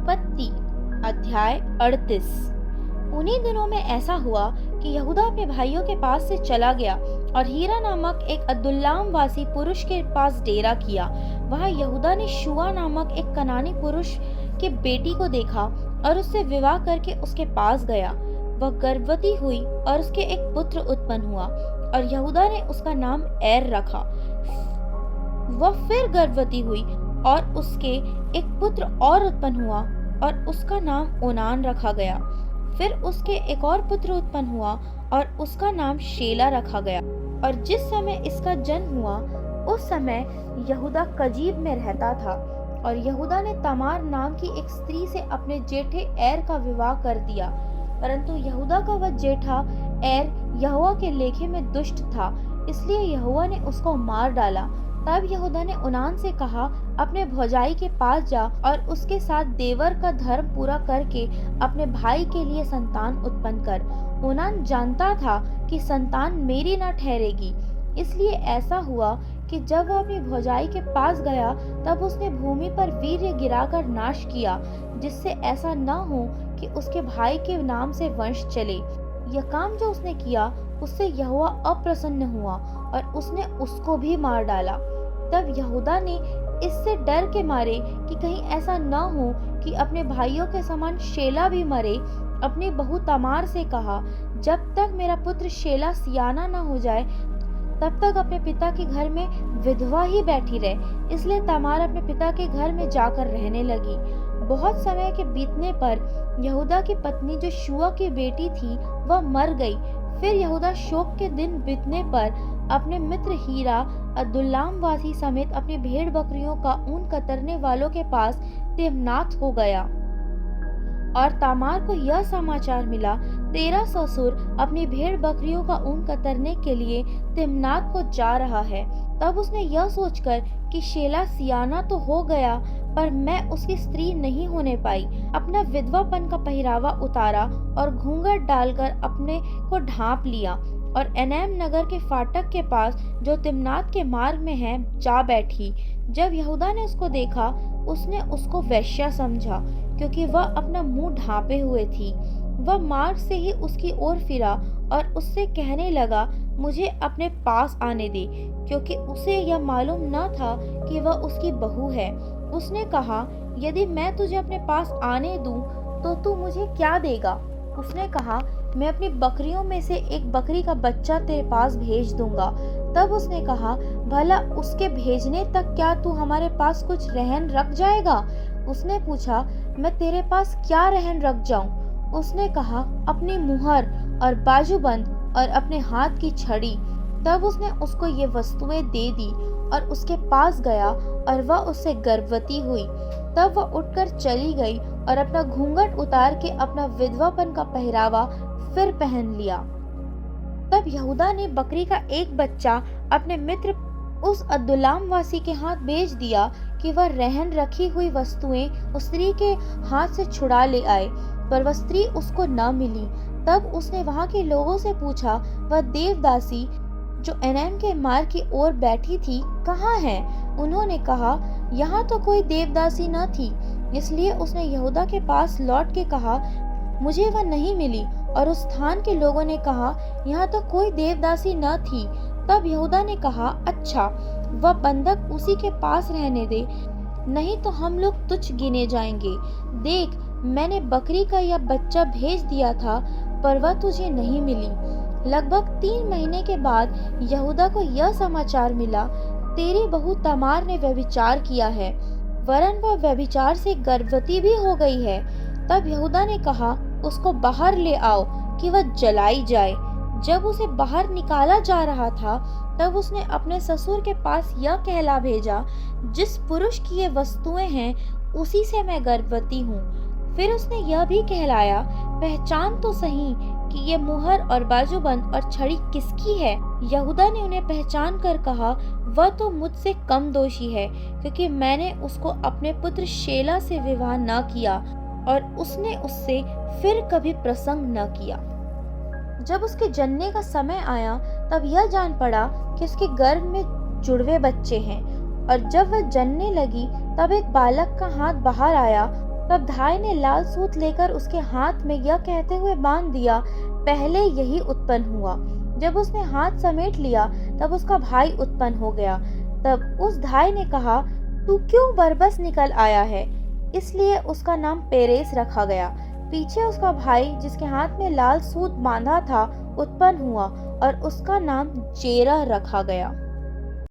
उत्पत्ति अध्याय 38। उन्हीं दिनों में ऐसा हुआ कि यहूदा अपने भाइयों के पास से चला गया और हीरा नामक एक अदुल्लाम वासी पुरुष के पास डेरा किया। वहां यहूदा ने शुआ नामक एक कनानी पुरुष के बेटी को देखा और उससे विवाह करके उसके पास गया। वह गर्भवती हुई और उसके एक पुत्र उत्पन्न हुआ और यहूदा ने उसका नाम एर रखा। वह फिर गर्भवती हुई और उसके एक पुत्र और उत्पन्न हुआ और उसका नाम ओनान रखा गया। फिर उसके एक और पुत्र उत्पन्न हुआ और उसका नाम शेला रखा गया। और जिस समय इसका जन्म हुआ उस समय यहूदा कजीब में रहता था और यहूदा ने तमार नाम की एक स्त्री से अपने जेठे एर का विवाह कर दिया। परंतु यहूदा का वह जेठा एर यहोवा के लेखे में दुष्ट था, इसलिए यहोवा ने उसको मार डाला। तब यहूदा ने ओनान से कहा, अपने भौजाई के पास जा और उसके साथ देवर का धर्म पूरा करके अपने भाई के लिए संतान उत्पन्न कर। ओनान जानता था कि संतान मेरी न ठहरेगी, इसलिए ऐसा हुआ कि जब वह अपनी भौजाई के पास गया तब उसने भूमि पर वीर्य गिराकर नाश किया, जिससे ऐसा न हो कि उसके भाई के नाम से वंश चले। यह काम जो उसने किया उससे यहोवा अप्रसन्न हुआ और उसने उसको भी मार डाला। तब यहूदा ने इससे डर के मारे कि कहीं ऐसा न हो कि अपने भाइयों के समान शेला भी मरे, अपनी बहू तमार से कहा, जब तक मेरा पुत्र शेला सियाना न हो जाए तब तक अपने पिता के घर में विधवा ही बैठी रहे। इसलिए तमार अपने पिता के घर में जाकर रहने लगी। बहुत समय के बीतने पर यहूदा की पत्नी जो शुआ की बेटी थी वह मर गई। फिर यहूदा शोक के दिन बीतने पर अपने मित्र हीरा अदुल्लाम वासी समेत अपनी भेड़ बकरियों का ऊन कतरने वालों के पास तिम्नात हो गया। और तामार को यह समाचार मिला, तेरा ससुर अपनी भेड़ बकरियों का ऊन कतरने के लिए तिम्नात को जा रहा है। तब उसने यह सोचकर कि शेला सियाना तो हो गया पर मैं उसकी स्त्री नहीं होने पाई, अपना विधवापन का पहरावा उतारा और घूंघट डालकर अपने को ढांप लिया और एनैम नगर के फाटक के पास जो तिम्नात के मार्ग में है जा बैठी। जब यहूदा ने उसको देखा उसने उसको वेश्या समझा, क्योंकि वह अपना मुंह ढांपे हुए थी। वह मार्ग से ही उसकी ओर फिरा और उससे कहने लगा, मुझे अपने पास आने दे, क्योंकि उसे यह मालूम न था कि वह उसकी बहू है। उसने कहा, यदि मैं तुझे अपने पास आने दूं तो तू मुझे क्या देगा? उसने कहा, मैं अपनी बकरियों में से एक बकरी का बच्चा तेरे पास भेज दूंगा। तब उसने कहा, भला उसके भेजने तक क्या तू हमारे पास कुछ रहन रख जाएगा? उसने पूछा, मैं तेरे पास क्या रहन रख जाऊं? उसने कहा, अपनी मुहर और बाजूबंद और अपने हाथ की छड़ी। तब उसने उसको ये वस्तुएं दे दी और उसके पास गया और वह उससे गर्भवती हुई। तब वह उठकर चली गई और अपना घूंघट उतार के अपना विधवापन का पहरावा फिर पहन लिया। तब यहूदा ने बकरी का एक बच्चा अपने मित्र उस अदुल्लाम वासी के हाथ भेज दिया कि वह रहन रखी हुई वस्तुएं उस स्त्री के हाथ से छुड़ा ले आए, पर वह स्त्री उसको न मिली। तब उसने वहां के लोगों से पूछा, वह देवदासी जो एनैम के मार्ग की ओर बैठी थी कहाँ है? उन्होंने कहा, यहाँ तो कोई देवदासी न थी। इसलिए उसने यहूदा के पास लौट के कहा, मुझे वह नहीं मिली। और उस स्थान के लोगों ने कहा, यहाँ तो कोई देवदासी न थी। तब यहूदा ने कहा, अच्छा, वह बंधक उसी के पास रहने दे, नहीं तो हम लोग तुच्छ गिने जाएंगे। देख, मैंने बकरी का यह बच्चा भेज दिया था, पर वह तुझे नहीं मिली। लगभग 3 महीने के बाद यहूदा को यह समाचार मिला, तेरी बहू तमार ने व्यभिचार किया है, वरन वह व्यभिचार से गर्भवती भी हो गई है। तब यहूदा ने कहा, उसको बाहर ले आओ कि वह जलाई जाए। जब उसे बाहर निकाला जा रहा था तब उसने अपने ससुर के पास यह कहला भेजा, जिस पुरुष की ये वस्तुएं हैं उसी से मैं गर्भवती हूँ। फिर उसने यह भी कहलाया, पहचान तो सही कि ये मुहर और बाजूबंद और छड़ी किसकी है? यहूदा ने उन्हें पहचान कर कहा, वह तो मुझसे कम दोषी है, क्योंकि मैंने उसको अपने पुत्र शेला से विवाह न किया और उसने उससे फिर कभी प्रसंग न किया। जब उसके जन्ने का समय आया तब यह जान पड़ा कि उसके गर्भ में जुड़वे बच्चे हैं। और जब वह जनने लगी तब एक बालक का हाथ बाहर आया तब धाय ने लाल सूत लेकर उसके हाथ में यह कहते हुए बांध दिया, पहले यही उत्पन्न हुआ। जब उसने हाथ समेट लिया तब उसका भाई उत्पन्न हो गया। तब उस धाय ने कहा, तू क्यों बरबस निकल आया है? इसलिए उसका नाम पेरेस रखा गया। पीछे उसका भाई जिसके हाथ में लाल सूत बांधा था उत्पन्न हुआ और उसका नाम जेरह रखा गया।